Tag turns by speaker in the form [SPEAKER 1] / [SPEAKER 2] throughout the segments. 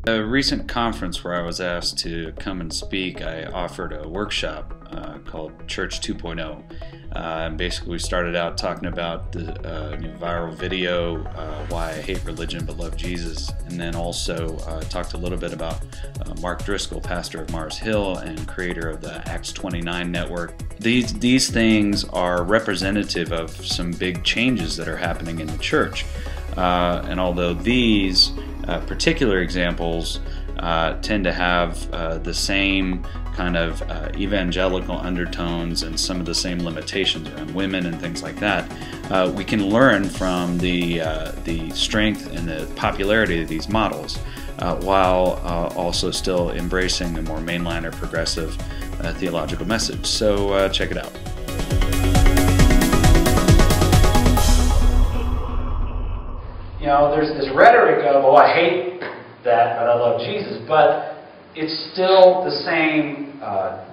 [SPEAKER 1] A recent conference where I was asked to come and speak, I offered a workshop called Church 2.0. And basically we started out talking about the new viral video, Why I Hate Religion But Love Jesus, and then also talked a little bit about Mark Driscoll, pastor of Mars Hill and creator of the Acts 29 network. These things are representative of some big changes that are happening in the church. And although these particular examples tend to have the same kind of evangelical undertones and some of the same limitations around women and things like that, we can learn from the strength and the popularity of these models while also still embracing a more mainline or progressive theological message. So check it out.
[SPEAKER 2] You know, there's this rhetoric of, oh, I hate that, but I love Jesus, but it's still the same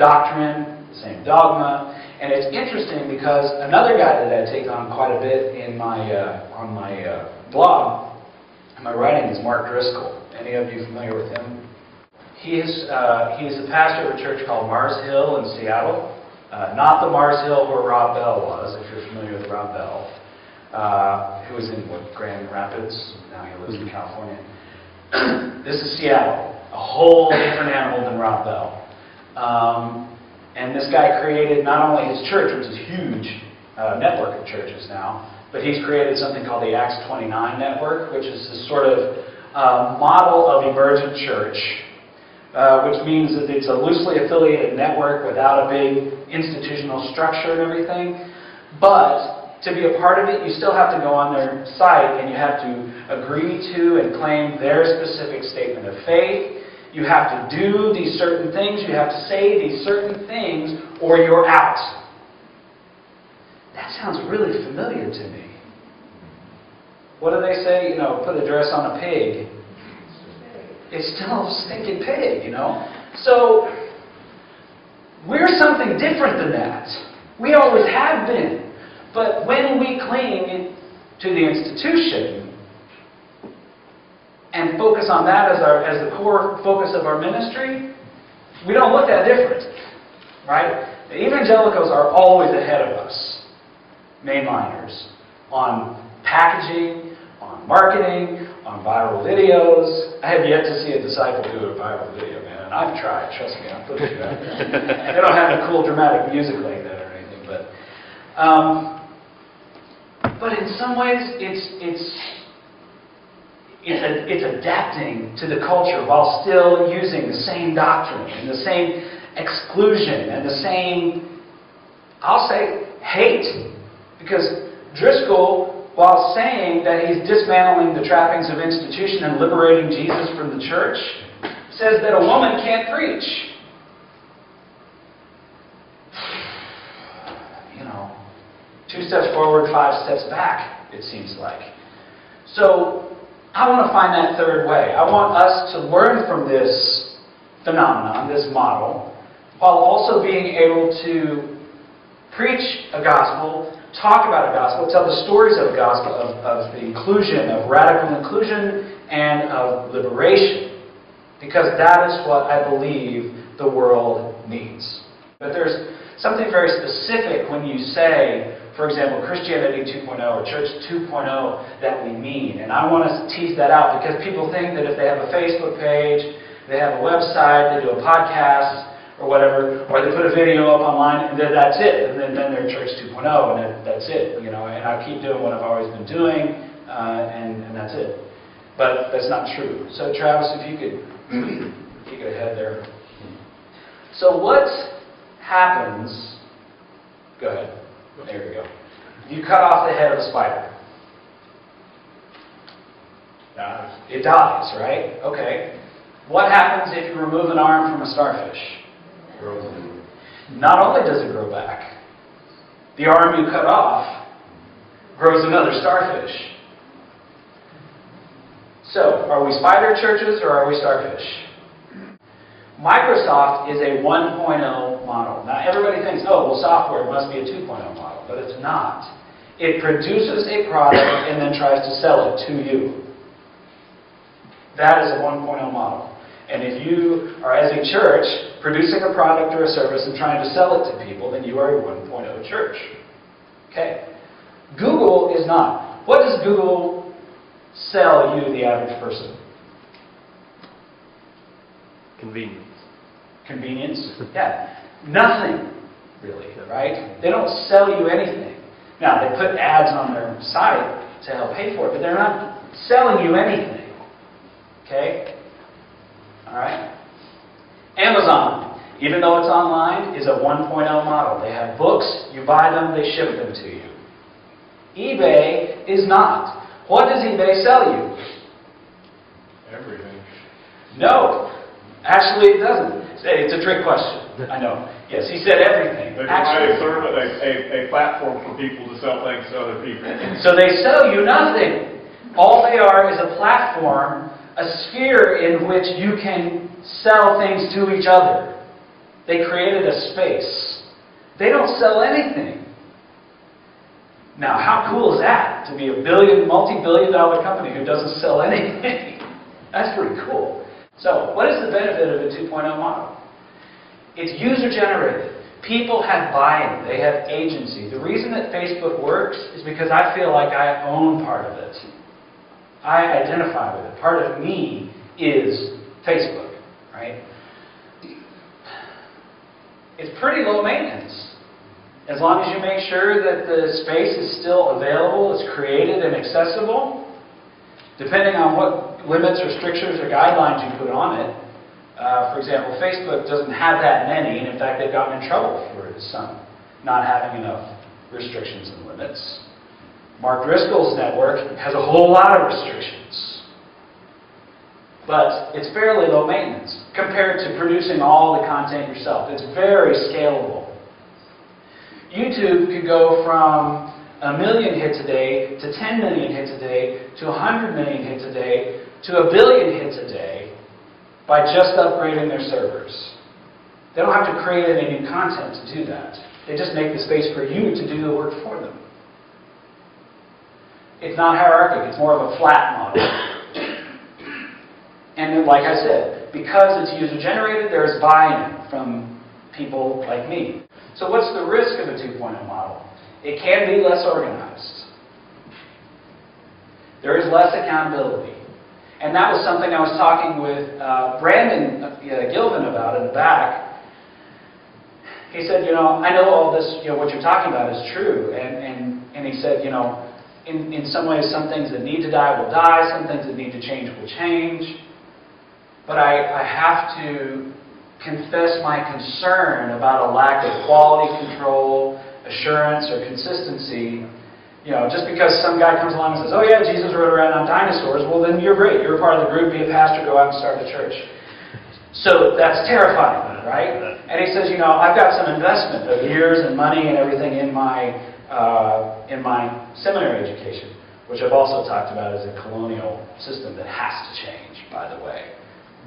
[SPEAKER 2] doctrine, the same dogma, and it's interesting because another guy that I take on quite a bit in my on my blog, in my writing, is Mark Driscoll. Any of you familiar with him? He is the pastor of a church called Mars Hill in Seattle, not the Mars Hill where Rob Bell was, if you're familiar with Rob Bell. Who was in Grand Rapids. Now he lives in California. This is Seattle, a whole different animal than Rob Bell. And this guy created not only his church, which is a huge network of churches now, but he's created something called the Acts 29 network, which is this sort of model of emergent church, which means that it's a loosely affiliated network without a big institutional structure and everything. But to be a part of it, you still have to go on their site and you have to agree to and claim their specific statement of faith. You have to do these certain things. You have to say these certain things or you're out. That sounds really familiar to me. What do they say? You know, put a dress on a pig. It's still a stinking pig, you know? So, we're something different than that. We always have been. But when we cling to the institution and focus on that as the core focus of our ministry, we don't look that different, right? The evangelicals are always ahead of us, mainliners, on packaging, on marketing, on viral videos. I have yet to see a disciple do a viral video, man, and I've tried. Trust me, I'm putting it out there. They don't have any cool dramatic music like that or anything, but in some ways, it's adapting to the culture while still using the same doctrine and the same exclusion and the same, I'll say, hate. Because Driscoll, while saying that he's dismantling the trappings of institution and liberating Jesus from the church, says that a woman can't preach. Two steps forward, 5 steps back, it seems like. So, I want to find that third way. I want us to learn from this phenomenon, this model, while also being able to preach a gospel, talk about a gospel, tell the stories of a gospel, of the inclusion, of radical inclusion, and of liberation. Because that is what I believe the world needs. But there's something very specific when you say, for example, Christianity 2.0 or Church 2.0 that we mean. And I want to tease that out because people think that if they have a Facebook page, they have a website, they do a podcast or whatever, or they put a video up online, and then that's it. And then they're Church 2.0 and that's it. You know, and I keep doing what I've always been doing, and that's it. But that's not true. So Travis, if you could get ahead there. So what happens? Go ahead. There we go. You cut off the head of a spider. It dies, right? Okay. What happens if you remove an arm from a starfish? It grows again. Not only does it grow back, the arm you cut off grows another starfish. So, are we spider churches or are we starfish? Microsoft is a 1.0 model. Now everybody thinks, oh, well, software must be a 2.0 model, but it's not. It produces a product and then tries to sell it to you. That is a 1.0 model. And if you are, as a church, producing a product or a service and trying to sell it to people, then you are a 1.0 church. Okay. Google is not. What does Google sell you, the average person?
[SPEAKER 3] Convenience.
[SPEAKER 2] Convenience? Yeah. Nothing, really, right? They don't sell you anything. Now, they put ads on their site to help pay for it, but they're not selling you anything. Okay? All right? Amazon, even though it's online, is a 1.0 model. They have books, you buy them, they ship them to you. eBay is not. What does eBay sell you?
[SPEAKER 3] Everything.
[SPEAKER 2] No. Actually, it doesn't. It's a trick question. I know. Yes, he said everything.
[SPEAKER 3] They provide a service, a platform for people to sell things to other people.
[SPEAKER 2] So they sell you nothing. All they are is a platform, a sphere in which you can sell things to each other. They created a space. They don't sell anything. Now, how cool is that? To be a multi-billion-dollar company who doesn't sell anything. That's pretty cool. So, what is the benefit of a 2.0 model? It's user-generated. People have buy-in. They have agency. The reason that Facebook works is because I feel like I own part of it. I identify with it. Part of me is Facebook, right? It's pretty low maintenance. As long as you make sure that the space is still available, it's created and accessible, depending on what limits or strictures or guidelines you put on it. For example, Facebook doesn't have that many, and in fact they've gotten in trouble for some not having enough restrictions and limits. Mark Driscoll's network has a whole lot of restrictions. But it's fairly low maintenance compared to producing all the content yourself. It's very scalable. YouTube could go from 1 million hits a day to 10 million hits a day to 100 million hits a day to 1 billion hits a day by just upgrading their servers. They don't have to create any new content to do that. They just make the space for you to do the work for them. It's not hierarchic. It's more of a flat model. And then, like I said, because it's user-generated, there's buy-in from people like me. So what's the risk of a 2.0 model? It can be less organized. There is less accountability. And that was something I was talking with Brandon Gilvin about in the back. He said, I know all this, what you're talking about is true. And he said, in some ways, some things that need to die will die, some things that need to change will change. But I have to confess my concern about a lack of quality control, assurance, or consistency. Just because some guy comes along and says, oh yeah, Jesus rode around on dinosaurs, well then you're great. You're a part of the group, be a pastor, go out and start a church. So that's terrifying, right? And he says, I've got some investment of years and money and everything in my seminary education, which I've also talked about as a colonial system that has to change, by the way.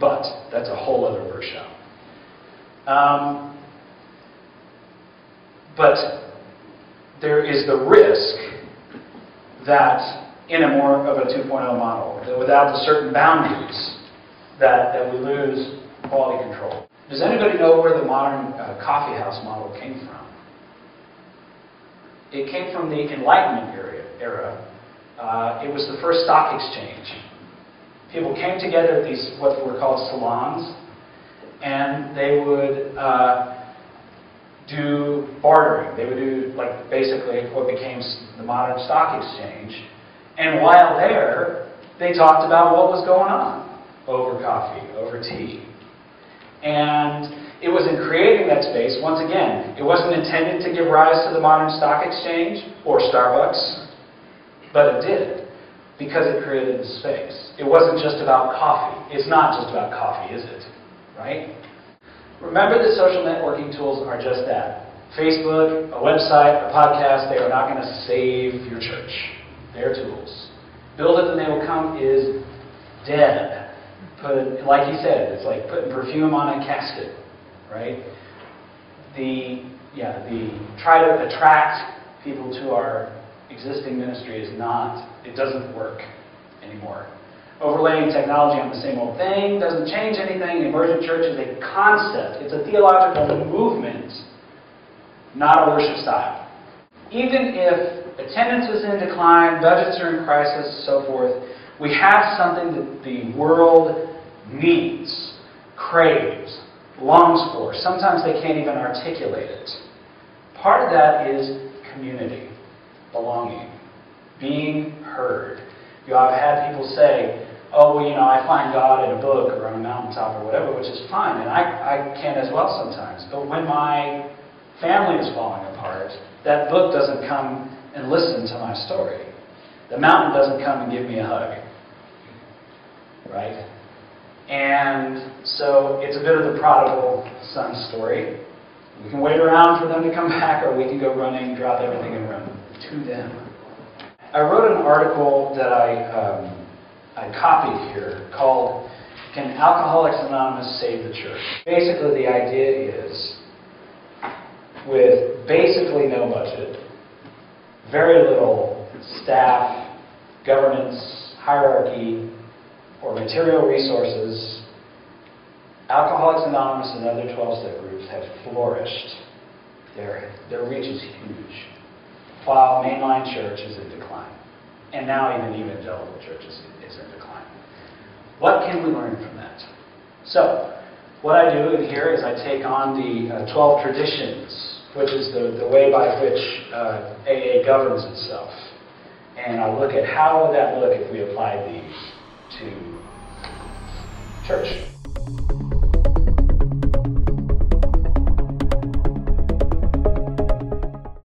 [SPEAKER 2] But that's a whole other workshop. But there is the risk that in a more of a 2.0 model, that without the certain boundaries, that we lose quality control. Does anybody know where the modern coffee house model came from? It came from the Enlightenment era. It was the first stock exchange. People came together at these, what were called salons, and they would do bartering. They would do, basically what became the modern stock exchange. And while there, they talked about what was going on over coffee, over tea. And it was in creating that space, once again, it wasn't intended to give rise to the modern stock exchange or Starbucks, but it did, because it created the space. It wasn't just about coffee. It's not just about coffee, is it? Right? Remember that social networking tools are just that. Facebook, a website, a podcast, they are not going to save your church. They're tools. Build it and they will come is dead. Like he said, it's like putting perfume on a casket, right? The try to attract people to our existing ministry is not, it doesn't work anymore. overlaying technology on the same old thing doesn't change anything. Emergent church is a concept. It's a theological movement, not a worship style. Even if attendance is in decline, budgets are in crisis, so forth, we have something that the world needs, craves, longs for. Sometimes they can't even articulate it. Part of that is community, belonging, being heard. I've had people say, oh, well, I find God in a book or on a mountaintop or whatever, which is fine, and I can as well sometimes. But when my family is falling apart, that book doesn't come and listen to my story. The mountain doesn't come and give me a hug. Right? And so it's a bit of the prodigal son story. We can wait around for them to come back, or we can go running, drop everything, and run to them. I wrote an article that I copied here called "Can Alcoholics Anonymous Save the Church?" Basically, the idea is, with basically no budget, very little staff, governance, hierarchy, or material resources, Alcoholics Anonymous and other 12-step groups have flourished. Their reach is huge, while mainline church is in decline. And now even evangelical church is in decline. What can we learn from that? So, what I do in here is I take on the 12 traditions, which is the way by which AA governs itself. And I look at how would that look if we applied these to church.